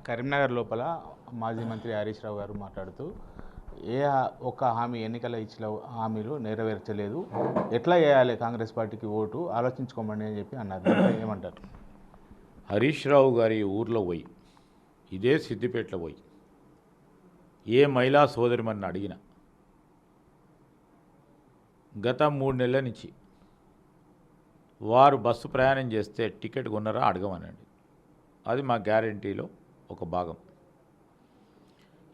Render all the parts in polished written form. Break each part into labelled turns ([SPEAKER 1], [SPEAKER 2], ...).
[SPEAKER 1] కరీంనగర్ లోపల మాజీ మంత్రి హరీష్ రావు గారు మాట్లాడుతూ ఏ ఒక్క హామీ ఎన్నికల ఇచ్చిన హామీలు నెరవేర్చలేదు, ఎట్లా చేయాలి కాంగ్రెస్ పార్టీకి ఓటు ఆలోచించుకోమని అని చెప్పి అన్నారు. ఏమంటారు?
[SPEAKER 2] హరీష్ రావు గారి ఊర్లో పోయి, ఇదే సిద్దిపేటలో పోయి ఏ మహిళా సోదరిమని అడిగిన గత 3 నెలల నుంచి వారు బస్సు ప్రయాణం చేస్తే టికెట్ కొన్నారా అడగమనండి. అది మా గ్యారంటీలో ఒక భాగం.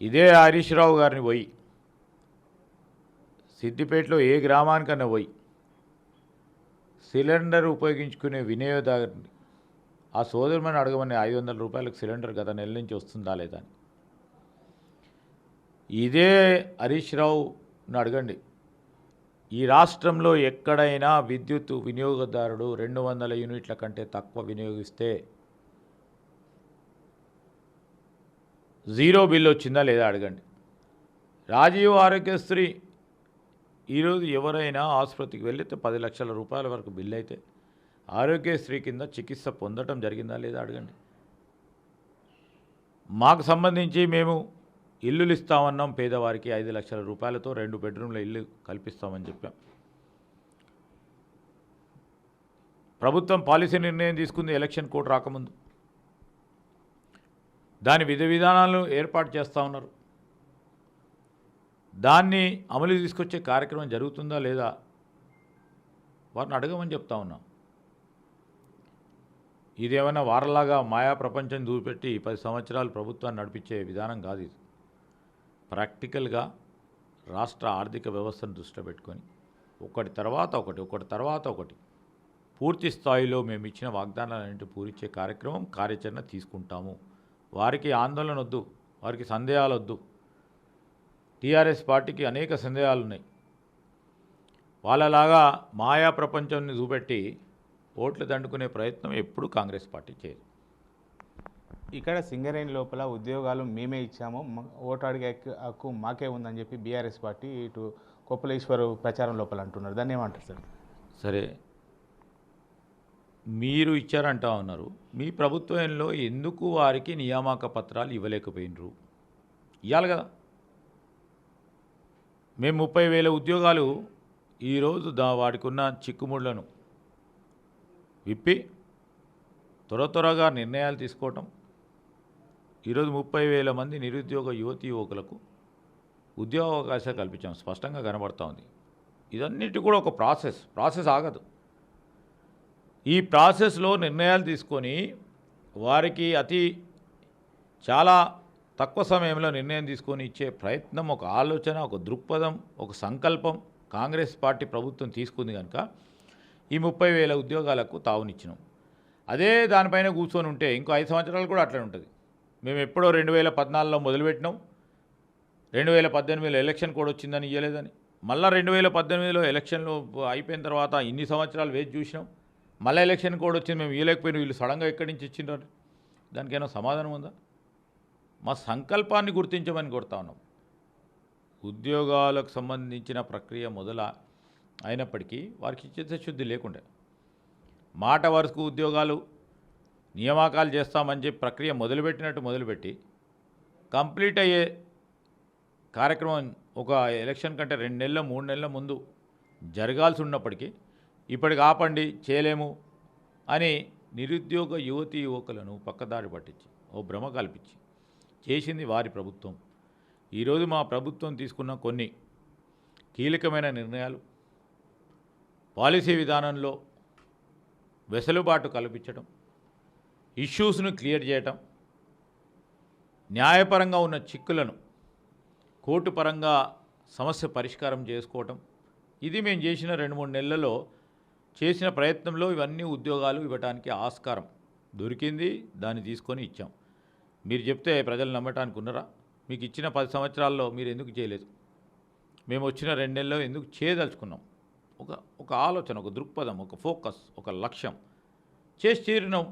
[SPEAKER 2] ఇదే హరీష్ రావు గారిని పోయి సిద్దిపేటలో ఏ గ్రామానికన్నా పోయి సిలిండర్ ఉపయోగించుకునే వినియోగదారుని ఆ సోదరుమని అడగమని 500 రూపాయలకు సిలిండర్ గత నెల నుంచి వస్తుందా లేదా అని. ఇదే హరీష్ రావుని అడగండి, ఈ రాష్ట్రంలో ఎక్కడైనా విద్యుత్ వినియోగదారుడు 200 యూనిట్ల కంటే తక్కువ వినియోగిస్తే జీరో బిల్ వచ్చిందా లేదా అడగండి. రాజీవ్ ఆరోగ్యశ్రీ ఈరోజు ఎవరైనా ఆసుపత్రికి వెళితే 10 లక్షల రూపాయల వరకు బిల్ అయితే ఆరోగ్యశ్రీ కింద చికిత్స పొందడం జరిగిందా లేదా అడగండి. మాకు సంబంధించి మేము ఇల్లులు ఇస్తామన్నాం, పేదవారికి 5 లక్షల రూపాయలతో 2 బెడ్రూమ్ల ఇల్లు కల్పిస్తామని చెప్పాం. ప్రభుత్వం పాలసీ నిర్ణయం తీసుకుంది ఎలక్షన్ కోడ్ రాకముందు. దాని విధానాలను ఏర్పాటు చేస్తూ ఉన్నారు. దాన్ని అమలు తీసుకొచ్చే కార్యక్రమం జరుగుతుందా లేదా వారిని అడగమని చెప్తా ఉన్నాం. ఇదేమైనా వారలాగా మాయా ప్రపంచం చూపెట్టి 10 సంవత్సరాలు ప్రభుత్వాన్ని నడిపించే విధానం కాదు. ఇది ప్రాక్టికల్గా రాష్ట్ర ఆర్థిక వ్యవస్థను దృష్టిలో పెట్టుకొని ఒకటి తర్వాత ఒకటి పూర్తి స్థాయిలో మేము ఇచ్చిన వాగ్దానాలన్నింటి పూరించే కార్యాచరణ తీసుకుంటాము. వారికి ఆందోళన వద్దు, వారికి సందేహాలు వద్దు. టీఆర్ఎస్ పార్టీకి అనేక సందేహాలు ఉన్నాయి. వాళ్ళలాగా మాయా ప్రపంచాన్ని చూపెట్టి ఓట్లు దండుకునే ప్రయత్నం ఎప్పుడూ కాంగ్రెస్ పార్టీ చేయదు.
[SPEAKER 1] ఇక్కడ సింగరేణి లోపల ఉద్యోగాలు మేమే ఇచ్చాము, ఓటు అడిగే హక్కు మాకే ఉందని చెప్పి బీఆర్ఎస్ పార్టీ ఇటు కొప్పలేశ్వరు ప్రచారం లోపల అంటున్నారు. దాన్ని ఏమంటారు సార్?
[SPEAKER 2] సరే, మీరు ఇచ్చారంటా ఉన్నారు. మీ ప్రభుత్వంలో ఎందుకు వారికి నియామక పత్రాలు ఇవ్వలేకపోయినరు? ఇవ్వాలి కదా. మేము 30,000 ఉద్యోగాలు ఈరోజు వాడికి ఉన్న చిక్కుముళ్లను విప్పి త్వరగా నిర్ణయాలు తీసుకోవటం. ఈరోజు 30,000 మంది నిరుద్యోగ యువకులకు ఉద్యోగ అవకాశాలు కల్పించాం, స్పష్టంగా కనబడుతూ ఉంది. ఇదన్నిటి కూడా ఒక ప్రాసెస్ ఆగదు. ఈ ప్రాసెస్లో నిర్ణయాలు తీసుకొని వారికి చాలా తక్కువ సమయంలో నిర్ణయం తీసుకొని ఇచ్చే ప్రయత్నం, ఒక ఆలోచన, ఒక దృక్పథం, ఒక సంకల్పం కాంగ్రెస్ పార్టీ ప్రభుత్వం తీసుకుంది కనుక ఈ 30,000 ఉద్యోగాలకు తావునిచ్చినాం. అదే దానిపైన కూర్చొని ఉంటే ఇంకో 5 సంవత్సరాలు కూడా అట్లనే ఉంటుంది. మేము ఎప్పుడో 2014లో మొదలుపెట్టినాం, 2018లో ఎలక్షన్ కోడ్ వచ్చిందని ఇవ్వలేదని, మళ్ళీ 2018లో ఎలక్షన్లు అయిపోయిన తర్వాత ఇన్ని సంవత్సరాలు వేచి చూసినాం, మళ్ళీ ఎలక్షన్ కోడ్ వచ్చింది, మేము ఇవ్వలేకపోయినా వీళ్ళు సడన్గా ఎక్కడి నుంచి ఇచ్చిండ్రు. దానికైనా సమాధానం ఉందా? మా సంకల్పాన్ని గుర్తించమని కోరుతా ఉన్నాం. ఉద్యోగాలకు సంబంధించిన ప్రక్రియ అయినప్పటికీ వారికి చిత్తశుద్ధి లేకుండా మాట వరకు ఉద్యోగాలు నియామకాలు చేస్తామని చెప్పి ప్రక్రియ మొదలుపెట్టి కంప్లీట్ అయ్యే కార్యక్రమం ఒక ఎలక్షన్ కంటే 2 నెలల 3 నెలల ముందు జరగాల్సి ఉన్నప్పటికీ ఇప్పటికి ఆపండి, చేయలేము అని నిరుద్యోగ యువకులను పక్కదారి పట్టించి ఓ భ్రమ కల్పించి చేసింది వారి ప్రభుత్వం. ఈరోజు మా ప్రభుత్వం తీసుకున్న కొన్ని కీలకమైన నిర్ణయాలు, పాలసీ విధానంలో వెసులుబాటు కల్పించడం, ఇష్యూస్ను క్లియర్ చేయటం, న్యాయపరంగా ఉన్న చిక్కులను కోర్టు పరంగా సమస్య పరిష్కారం చేసుకోవటం, ఇది మేము చేసిన 2-3 నెలల్లో చేసిన ప్రయత్నంలో ఇవన్నీ ఉద్యోగాలు ఇవ్వడానికి ఆస్కారం దొరికింది. దాన్ని తీసుకొని ఇచ్చాం. మీరు చెప్తే ప్రజలు నమ్మటానికి ఉన్నారా? మీకు ఇచ్చిన 10 సంవత్సరాల్లో మీరు ఎందుకు చేయలేదు? మేము వచ్చిన 2 నెలల్లో ఎందుకు చేయదలుచుకున్నాం? ఒక ఆలోచన, ఒక దృక్పథం, ఒక ఫోకస్, ఒక లక్ష్యం చేసి తీరినాం.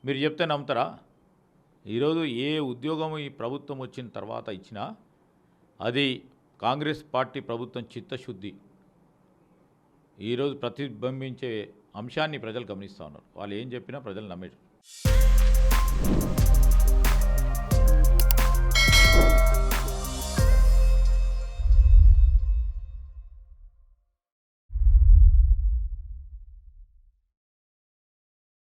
[SPEAKER 2] మీరు చెప్తే నమ్ముతారా? ఈరోజు ఏ ఉద్యోగం ఈ ప్రభుత్వం వచ్చిన తర్వాత ఇచ్చినా అది కాంగ్రెస్ పార్టీ ప్రభుత్వం చిత్తశుద్ధి ఈరోజు ప్రతిబింబించే అంశాన్ని ప్రజలు గమనిస్తూ ఉన్నారు. వాళ్ళు ఏం చెప్పినా ప్రజలు నమ్మేరు.